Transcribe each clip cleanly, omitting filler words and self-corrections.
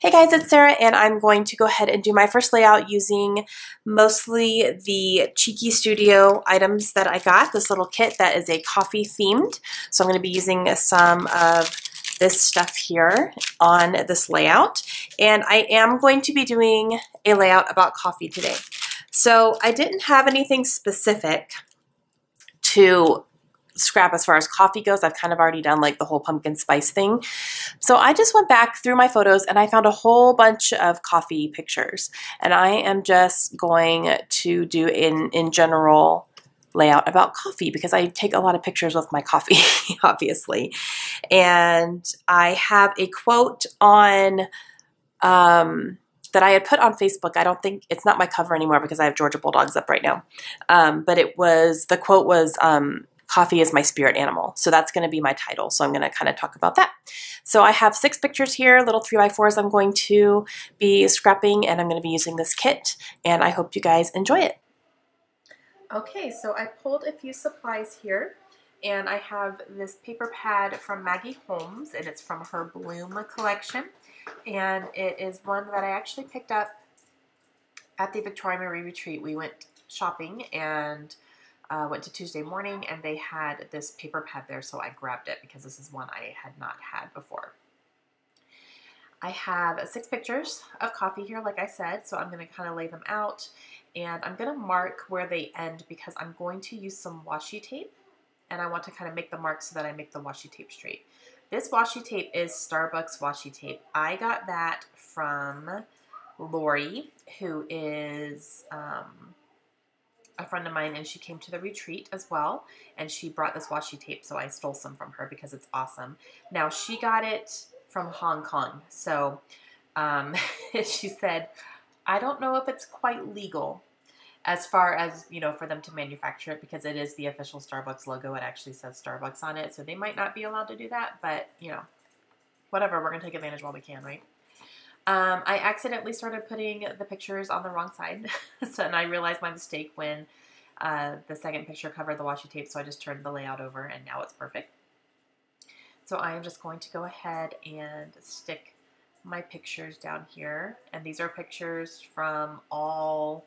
Hey guys, it's Sarah and I'm going to go ahead and do my first layout using mostly the Cheeky Studio items that I got, this little kit that is a coffee themed. So I'm going to be using some of this stuff here on this layout, and I am going to be doing a layout about coffee today. So I didn't have anything specific to scrap as far as coffee goes. I've kind of already done like the whole pumpkin spice thing. So I just went back through my photos and I found a whole bunch of coffee pictures. And I am just going to do in general layout about coffee because I take a lot of pictures with my coffee, obviously. And I have a quote on that I had put on Facebook. I don't think it's not my cover anymore because I have Georgia Bulldogs up right now. But the quote was, coffee is my spirit animal. So that's going to be my title. So I'm going to kind of talk about that. So I have 6 pictures here, little 3x4s I'm going to be scrapping, and I'm going to be using this kit, and I hope you guys enjoy it. Okay, so I pulled a few supplies here, and I have this paper pad from Maggie Holmes, and it's from her Bloom collection, and it is one that I actually picked up at the Victoria Marie retreat. We went shopping and went to Tuesday morning, and they had this paper pad there, so I grabbed it because this is one I had not had before. I have 6 pictures of coffee here, like I said, so I'm going to kind of lay them out, and I'm going to mark where they end because I'm going to use some washi tape, and I want to kind of make the marks so that I make the washi tape straight. This washi tape is Starbucks washi tape. I got that from Lori, who is a friend of mine, and she came to the retreat as well, and she brought this washi tape, so I stole some from her because it's awesome. Now, she got it from Hong Kong, so she said, I don't know if it's quite legal as far as, you know, for them to manufacture it because it is the official Starbucks logo. It actually says Starbucks on it, so they might not be allowed to do that, but, you know, whatever, we're going to take advantage while we can, right? I accidentally started putting the pictures on the wrong side, and I realized my mistake when the second picture covered the washi tape, so I just turned the layout over, and now it's perfect. So I am just going to go ahead and stick my pictures down here, and these are pictures from all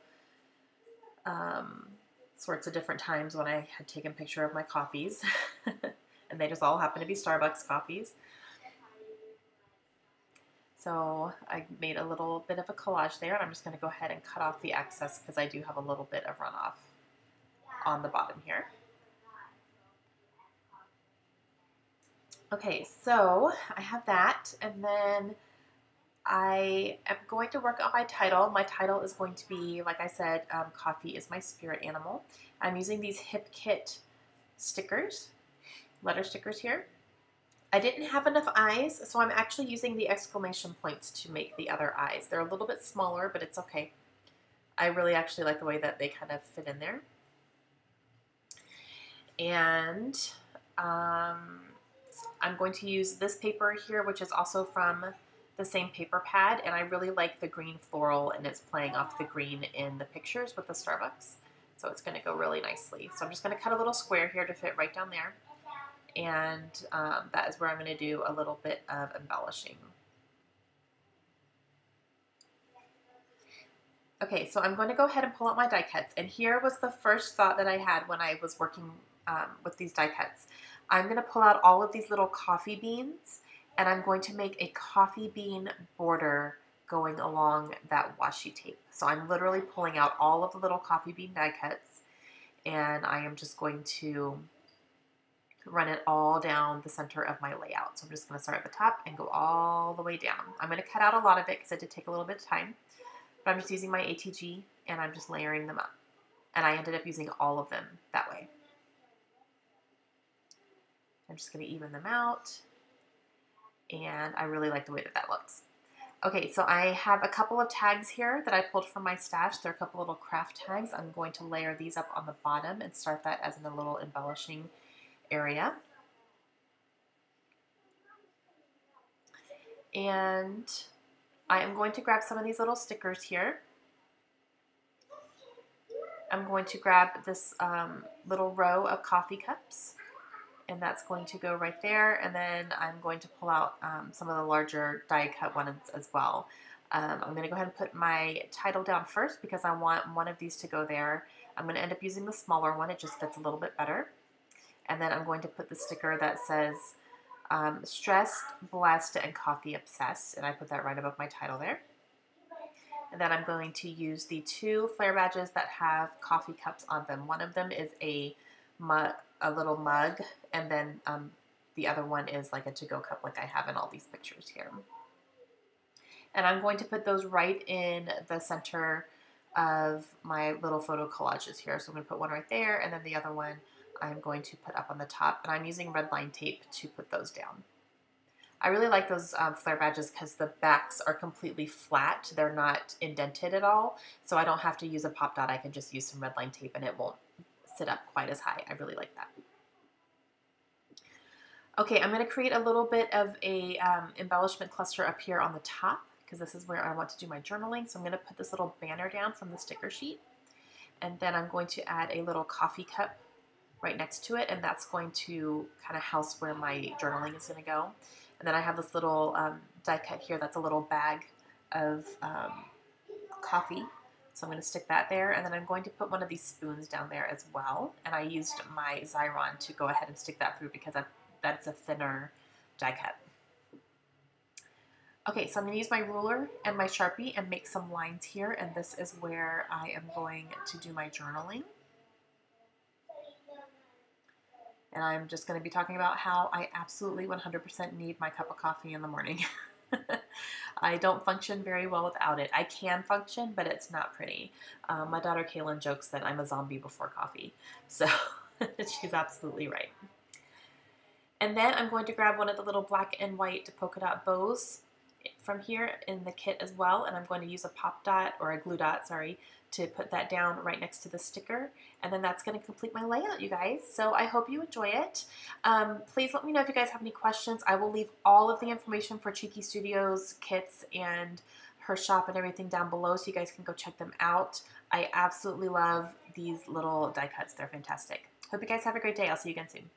sorts of different times when I had taken a picture of my coffees, and they just all happen to be Starbucks coffees. So I made a little bit of a collage there, and I'm just going to go ahead and cut off the excess because I do have a little bit of runoff on the bottom here. Okay, so I have that, and then I am going to work on my title. My title is going to be, like I said, coffee is my spirit animal. I'm using these Hip Kit stickers, letter stickers here. I didn't have enough eyes, so I'm actually using the exclamation points to make the other eyes. They're a little bit smaller, but it's okay. I really actually like the way that they kind of fit in there. And I'm going to use this paper here, which is also from the same paper pad, and I really like the green floral, and it's playing off the green in the pictures with the Starbucks. So it's going to go really nicely. So I'm just going to cut a little square here to fit right down there. And that is where I'm going to do a little bit of embellishing. Okay, so I'm going to go ahead and pull out my die cuts, and here was the first thought that I had when I was working with these die cuts. I'm going to pull out all of these little coffee beans, and I'm going to make a coffee bean border going along that washi tape. So I'm literally pulling out all of the little coffee bean die cuts, and I am just going to run it all down the center of my layout. So I'm just going to start at the top and go all the way down. I'm going to cut out a lot of it because it did take a little bit of time, but I'm just using my ATG and I'm just layering them up. And I ended up using all of them that way. I'm just going to even them out, and I really like the way that that looks. Okay, so I have a couple of tags here that I pulled from my stash. They're a couple little craft tags. I'm going to layer these up on the bottom and start that as a little embellishing area. And I am going to grab some of these little stickers here. I'm going to grab this little row of coffee cups, and that's going to go right there. And then I'm going to pull out some of the larger die cut ones as well. I'm going to go ahead and put my title down first because I want one of these to go there. I'm going to end up using the smaller one. It just fits a little bit better. And then I'm going to put the sticker that says Stressed, Blessed, and Coffee Obsessed. And I put that right above my title there. And then I'm going to use the 2 flare badges that have coffee cups on them. One of them is a little mug, and then the other one is like a to-go cup like I have in all these pictures here. And I'm going to put those right in the center of my little photo collages here. So I'm going to put one right there, and then the other one I'm going to put up on the top. And I'm using red line tape to put those down. I really like those flare badges because the backs are completely flat. They're not indented at all. So I don't have to use a pop dot. I can just use some red line tape and it won't sit up quite as high. I really like that. Okay, I'm going to create a little bit of a embellishment cluster up here on the top because this is where I want to do my journaling. So I'm going to put this little banner down from the sticker sheet. And then I'm going to add a little coffee cup right next to it. And that's going to kind of house where my journaling is going to go. And then I have this little die cut here that's a little bag of coffee. So I'm going to stick that there. And then I'm going to put one of these spoons down there as well. And I used my Xyron to go ahead and stick that through because that's a thinner die cut. Okay, so I'm going to use my ruler and my Sharpie and make some lines here. And this is where I am going to do my journaling. And I'm just going to be talking about how I absolutely 100% need my cup of coffee in the morning. I don't function very well without it. I can function, but it's not pretty. My daughter Kaylin jokes that I'm a zombie before coffee. So she's absolutely right. And then I'm going to grab one of the little black and white polka dot bows from here in the kit as well. And I'm going to use a pop dot or a glue dot, sorry, to put that down right next to the sticker. And then that's going to complete my layout, you guys. So I hope you enjoy it. Please let me know if you guys have any questions. I will leave all of the information for Cheeky Studios kits and her shop and everything down below so you guys can go check them out. I absolutely love these little die cuts. They're fantastic. Hope you guys have a great day. I'll see you again soon.